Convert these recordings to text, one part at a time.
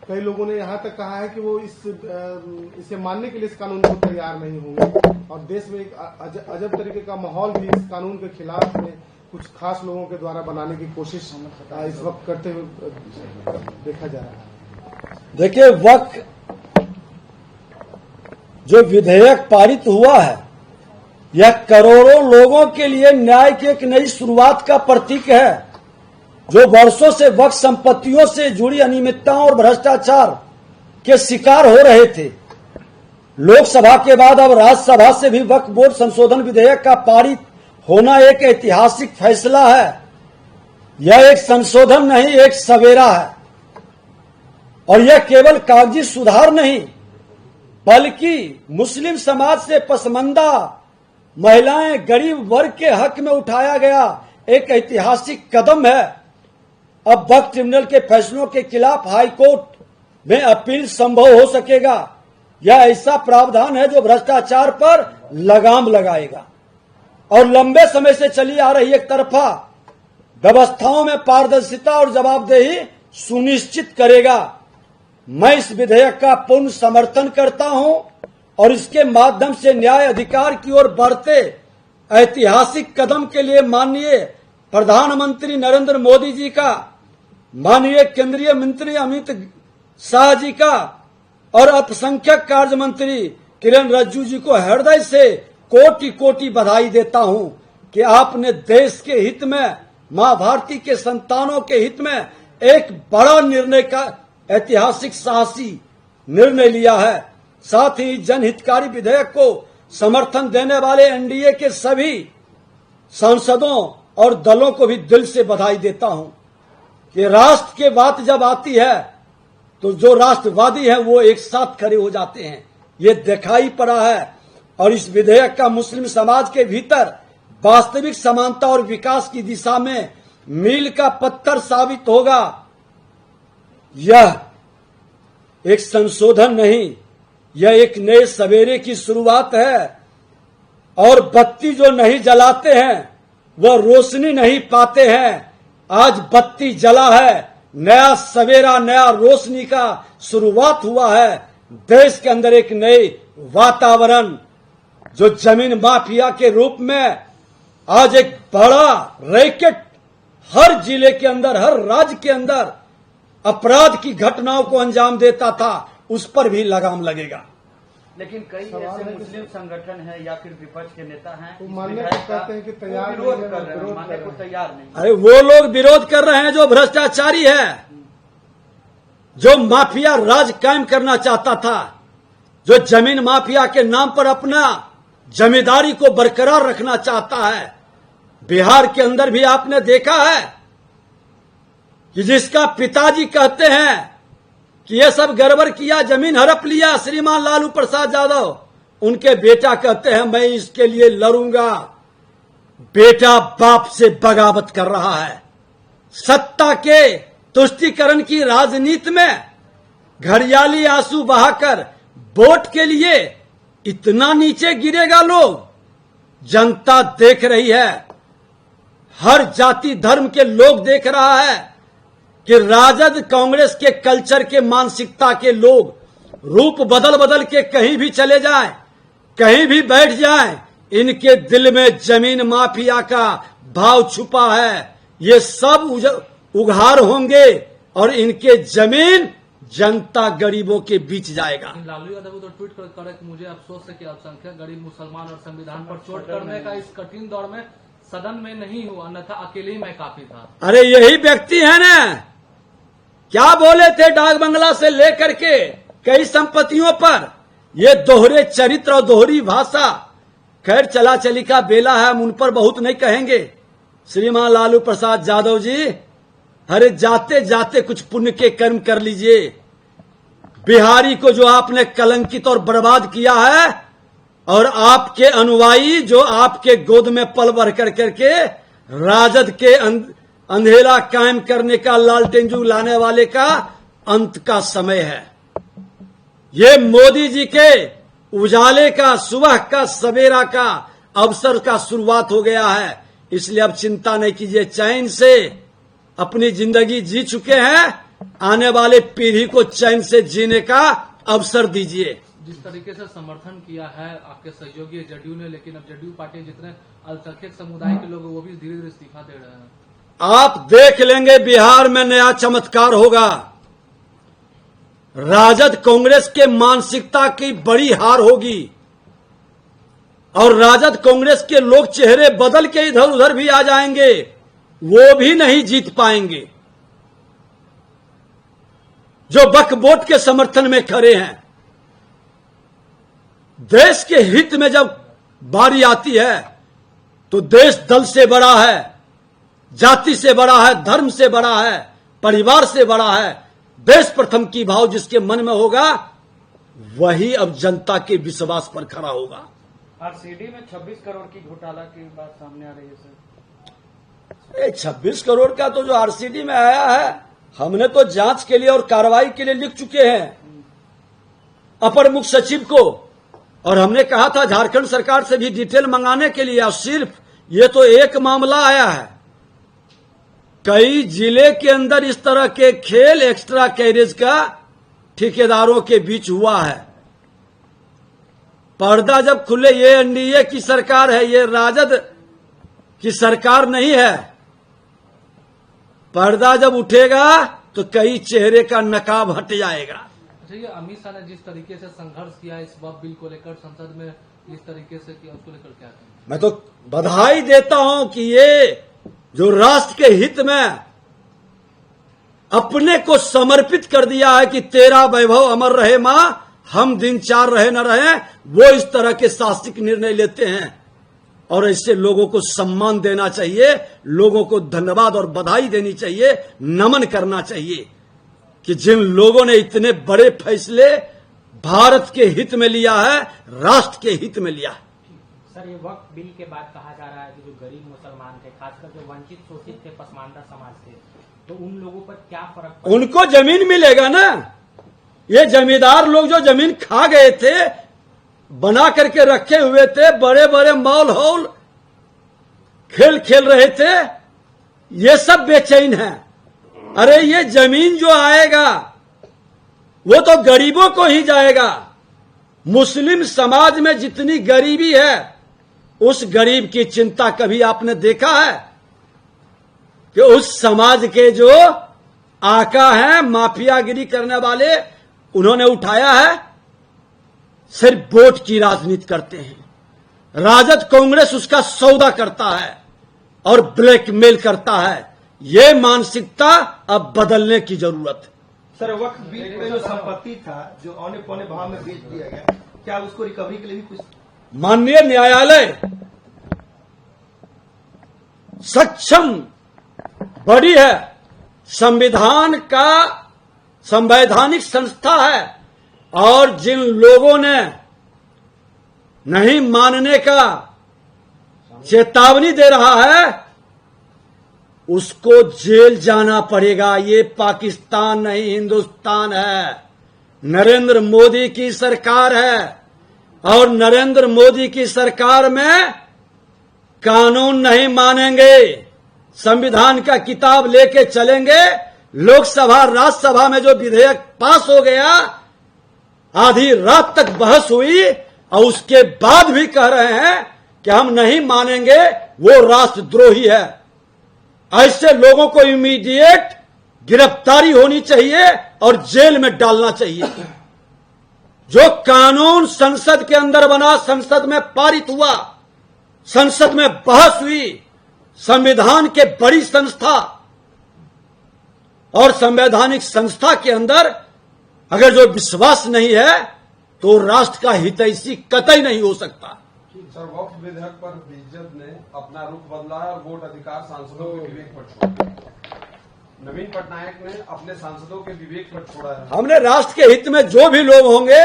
कई लोगों ने यहाँ तक कहा है कि वो इसे मानने के लिए इस कानून को तैयार नहीं होंगे और देश में एक अजब तरीके का माहौल भी इस कानून के खिलाफ में कुछ खास लोगों के द्वारा बनाने की कोशिश इस वक्त करते हुए देखा जा रहा है। देखिए, वक्त जो विधेयक पारित हुआ है यह करोड़ों लोगों के लिए न्याय की एक नई शुरुआत का प्रतीक है, जो वर्षों से वक्फ संपत्तियों से जुड़ी अनियमितताओं और भ्रष्टाचार के शिकार हो रहे थे। लोकसभा के बाद अब राज्यसभा से भी वक्फ बोर्ड संशोधन विधेयक का पारित होना एक ऐतिहासिक फैसला है। यह एक संशोधन नहीं, एक सवेरा है और यह केवल कागजी सुधार नहीं बल्कि मुस्लिम समाज से पसमानदा महिलाएं, गरीब वर्ग के हक में उठाया गया एक ऐतिहासिक कदम है। अब वक्फ ट्रिब्यूनल के फैसलों के खिलाफ हाईकोर्ट में अपील संभव हो सकेगा। यह ऐसा प्रावधान है जो भ्रष्टाचार पर लगाम लगाएगा और लंबे समय से चली आ रही एक तरफा व्यवस्थाओं में पारदर्शिता और जवाबदेही सुनिश्चित करेगा। मैं इस विधेयक का पूर्ण समर्थन करता हूं और इसके माध्यम से न्याय अधिकार की ओर बढ़ते ऐतिहासिक कदम के लिए माननीय प्रधानमंत्री नरेंद्र मोदी जी का, माननीय केंद्रीय मंत्री अमित शाह जी का और अल्पसंख्यक कार्य मंत्री किरण रिजिजू जी को हृदय से कोटि कोटि बधाई देता हूं कि आपने देश के हित में, मां भारती के संतानों के हित में एक बड़ा निर्णय का ऐतिहासिक साहसी निर्णय लिया है। साथ ही जनहितकारी विधेयक को समर्थन देने वाले एनडीए के सभी सांसदों और दलों को भी दिल से बधाई देता हूं कि राष्ट्र की बात जब आती है तो जो राष्ट्रवादी हैं वो एक साथ खड़े हो जाते हैं। ये दिखाई पड़ा है और इस विधेयक का मुस्लिम समाज के भीतर वास्तविक समानता और विकास की दिशा में मील का पत्थर साबित होगा। यह एक संशोधन नहीं, यह एक नए सवेरे की शुरुआत है और बत्ती जो नहीं जलाते हैं वह रोशनी नहीं पाते हैं। आज बत्ती जला है, नया सवेरा, नया रोशनी का शुरुआत हुआ है। देश के अंदर एक नए वातावरण जो जमीन माफिया के रूप में आज एक बड़ा रैकेट हर जिले के अंदर, हर राज्य के अंदर अपराध की घटनाओं को अंजाम देता था, उस पर भी लगाम लगेगा। लेकिन कई ऐसे मुस्लिम संगठन है या फिर विपक्ष के नेता हैं तो मानने को कहते हैं कि तैयार विरोध कर रहे हैं, मानने को तैयार नहीं। अरे वो लोग विरोध कर रहे हैं जो भ्रष्टाचारी है, जो माफिया राज कायम करना चाहता था, जो जमीन माफिया के नाम पर अपना जमींदारी को बरकरार रखना चाहता है। बिहार के अंदर भी आपने देखा है कि जिसका पिताजी कहते हैं कि ये सब गड़बड़ किया, जमीन हड़प लिया श्रीमान लालू प्रसाद यादव, उनके बेटा कहते हैं मैं इसके लिए लड़ूंगा। बेटा बाप से बगावत कर रहा है। सत्ता के तुष्टीकरण की राजनीति में घड़ियाली आंसू बहाकर वोट के लिए इतना नीचे गिरेगा लोग। जनता देख रही है, हर जाति धर्म के लोग देख रहा है कि राजद कांग्रेस के कल्चर के मानसिकता के लोग रूप बदल बदल के कहीं भी चले जाएं, कहीं भी बैठ जाएं, इनके दिल में जमीन माफिया का भाव छुपा है। ये सब उघार होंगे और इनके जमीन जनता गरीबों के बीच जाएगा। लालू यादव तो ट्वीट कर कि मुझे अफसोस है कि अल्पसंख्यक गरीब मुसलमान और संविधान पर चोट करने का इस कठिन दौर में सदन में नहीं हूँ, अन्यथा अकेले ही मैं काफी था। अरे यही व्यक्ति है ना, क्या बोले थे डाक बंगला से लेकर के कई संपत्तियों पर, ये दोहरे चरित्र और दोहरी भाषा। खैर चला चली का बेला है, हम उन पर बहुत नहीं कहेंगे। श्रीमान लालू प्रसाद यादव जी, अरे जाते जाते कुछ पुण्य के कर्म कर लीजिए। बिहारी को जो आपने कलंकित और बर्बाद किया है और आपके अनुयायी जो आपके गोद में पल भर कर करके राजद के अंधेरा कायम करने का लालटेन लाने वाले का अंत का समय है। ये मोदी जी के उजाले का, सुबह का, सवेरा का अवसर का शुरुआत हो गया है। इसलिए अब चिंता नहीं कीजिए, चैन से अपनी जिंदगी जी चुके हैं, आने वाले पीढ़ी को चैन से जीने का अवसर दीजिए। जिस तरीके से समर्थन किया है आपके सहयोगी जदयू ने, लेकिन अब जदयू पार्टी जितने अल्पसंख्यक समुदाय के लोग वो भी धीरे धीरे इस्तीफा दे रहे हैं। आप देख लेंगे बिहार में नया चमत्कार होगा। राजद कांग्रेस के मानसिकता की बड़ी हार होगी और राजद कांग्रेस के लोग चेहरे बदल के इधर उधर भी आ जाएंगे, वो भी नहीं जीत पाएंगे जो वक्फ के समर्थन में खड़े हैं। देश के हित में जब बारी आती है तो देश दल से बड़ा है, जाति से बड़ा है, धर्म से बड़ा है, परिवार से बड़ा है। देश प्रथम की भाव जिसके मन में होगा वही अब जनता के विश्वास पर खड़ा होगा। आरसीडी में 26 करोड़ की घोटाला की बात सामने आ रही है सर। 26 करोड़ का तो जो आरसीडी में आया है, हमने तो जांच के लिए और कार्रवाई के लिए लिख चुके हैं अपर मुख्य सचिव को, और हमने कहा था झारखंड सरकार से भी डिटेल मंगाने के लिए। और सिर्फ ये तो एक मामला आया है, कई जिले के अंदर इस तरह के खेल एक्स्ट्रा कैरेज का ठेकेदारों के बीच हुआ है। पर्दा जब खुले, ये एनडीए की सरकार है, ये राजद की सरकार नहीं है। पर्दा जब उठेगा तो कई चेहरे का नकाब हट जाएगा। अच्छा, ये अमित शाह ने जिस तरीके से संघर्ष किया इस वक्फ बिल को लेकर संसद में, जिस तरीके से किया, उसको लेकर क्या कहेंगे? मैं तो बधाई देता हूं कि ये जो राष्ट्र के हित में अपने को समर्पित कर दिया है कि तेरा वैभव अमर रहे मां, हम दिन चार रहे न रहे, वो इस तरह के साहसिक निर्णय लेते हैं। और ऐसे लोगों को सम्मान देना चाहिए, लोगों को धन्यवाद और बधाई देनी चाहिए, नमन करना चाहिए कि जिन लोगों ने इतने बड़े फैसले भारत के हित में लिया है, राष्ट्र के हित में लिया है। सर, ये वक्फ बिल के बाद कहा जा रहा है कि जो गरीब मुसलमान थे, खासकर जो वंचित शोषित थे, पसमानदा समाज थे, तो उन लोगों पर क्या फर्क पड़ेगा? उनको जमीन मिलेगा ना। ये जमींदार लोग जो जमीन खा गए थे, बना करके रखे हुए थे, बड़े बड़े मॉल हॉल खेल खेल रहे थे, ये सब बेचैन है। अरे ये जमीन जो आएगा वो तो गरीबों को ही जाएगा। मुस्लिम समाज में जितनी गरीबी है, उस गरीब की चिंता कभी आपने देखा है कि उस समाज के जो आका हैं, माफियागिरी करने वाले, उन्होंने उठाया है? सिर्फ वोट की राजनीति करते हैं। राजद कांग्रेस उसका सौदा करता है और ब्लैकमेल करता है। ये मानसिकता अब बदलने की जरूरत है। सर, वक्फ बिल में जो संपत्ति था जो औने पौने भाव में बेच दिया गया, क्या उसको रिकवरी के लिए भी कुछ? माननीय न्यायालय सक्षम बड़ी है, संविधान का संवैधानिक संस्था है, और जिन लोगों ने नहीं मानने का चेतावनी दे रहा है उसको जेल जाना पड़ेगा। ये पाकिस्तान नहीं, हिंदुस्तान है, नरेंद्र मोदी की सरकार है, और नरेंद्र मोदी की सरकार में कानून नहीं मानेंगे, संविधान का किताब लेके चलेंगे। लोकसभा राज्यसभा में जो विधेयक पास हो गया, आधी रात तक बहस हुई और उसके बाद भी कह रहे हैं कि हम नहीं मानेंगे, वो राष्ट्रद्रोही है। ऐसे लोगों को इमीडिएट गिरफ्तारी होनी चाहिए और जेल में डालना चाहिए। जो कानून संसद के अंदर बना, संसद में पारित हुआ, संसद में बहस हुई, संविधान के बड़ी संस्था और संवैधानिक संस्था के अंदर अगर जो विश्वास नहीं है तो राष्ट्र का हितैषी कतई नहीं हो सकता। सर, वक्फ विधेयक पर बीजेद ने अपना रुख बदला है और वोट अधिकार सांसदों के विवेक पर छोड़ा। नवीन पटनायक ने अपने सांसदों के विवेक पर छोड़ा है। हमने राष्ट्र के हित में जो भी लोग होंगे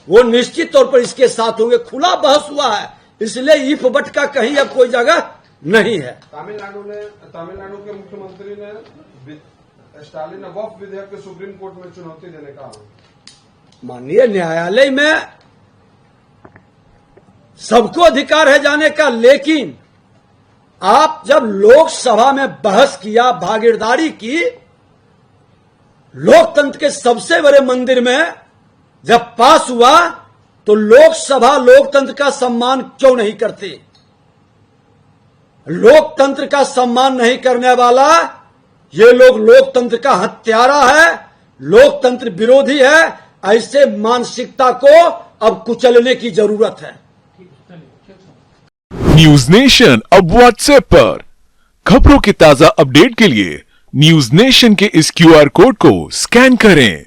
वो निश्चित तौर पर इसके साथ होंगे। खुला बहस हुआ है, इसलिए ईफ बट का कहीं अब कोई जगह नहीं है। तमिलनाडु के मुख्यमंत्री ने स्टालिन ने वक्फ विधेयक के सुप्रीम कोर्ट में चुनौती देने का। माननीय न्यायालय में सबको अधिकार है जाने का, लेकिन आप जब लोकसभा में बहस किया, भागीदारी की, लोकतंत्र के सबसे बड़े मंदिर में जब पास हुआ तो लोकसभा लोकतंत्र का सम्मान क्यों नहीं करती? लोकतंत्र का सम्मान नहीं करने वाला ये लोग लोकतंत्र का हत्यारा है, लोकतंत्र विरोधी है। ऐसे मानसिकता को अब कुचलने की जरूरत है। न्यूज नेशन अब व्हाट्सएप पर खबरों के ताजा अपडेट के लिए न्यूज नेशन के इस QR कोड को स्कैन करें।